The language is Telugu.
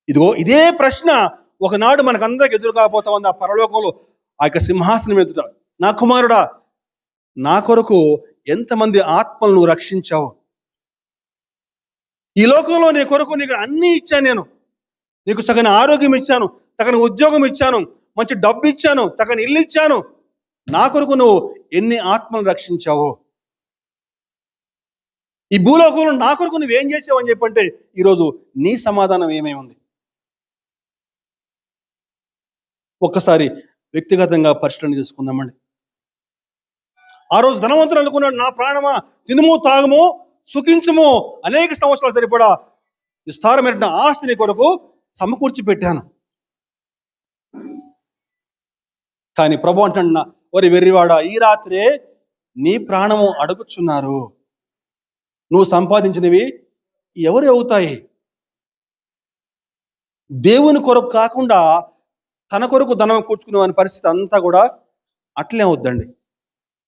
ఇదిగో ఇదే ప్రశ్న ఒకనాడు మనకందరికి ఎదురు కాబోతా ఉంది ఆ పరలోకంలో, ఆ యొక్క సింహాసనం ఎదుట. నా కుమారుడా, నా కొరకు ఎంతమంది ఆత్మలను నువ్వు రక్షించావు? ఈ లోకంలో నీ కొరకు నీకు అన్నీ ఇచ్చాను నేను. నీకు సగం ఆరోగ్యం ఇచ్చాను, సగం ఉద్యోగం ఇచ్చాను, మంచి డబ్బు ఇచ్చాను, సగం ఇల్లు ఇచ్చాను. నా కొరకు నువ్వు ఎన్ని ఆత్మలను రక్షించావు? ఈ భూలోకంలో నా కొరకు నువ్వేం చేసావు అని చెప్పంటే ఈరోజు నీ సమాధానం ఏమై ఉంది? ఒక్కసారి వ్యక్తిగతంగా పరిశీలన చేసుకుందామండి. ఆ రోజు ధనవంతుడు అనుకున్నాడు, నా ప్రాణమా తినుము తాగుము సుఖించుము, అనేక సంవత్సరాలు సరిపడా విస్తారమైన ఆస్తిని కొరకు సమకూర్చి పెట్టాను. కానీ ప్రభు అంటున్నా, ఒరి వెర్రివాడా, ఈ రాత్రే నీ ప్రాణము అడుగుచున్నారు. నువ్వు సంపాదించినవి ఎవరు అవుతాయి? దేవుని కొరకు కాకుండా తన కొరకు ధనం కూర్చుకునే పరిస్థితి అంతా కూడా అట్లే అవుద్దండి.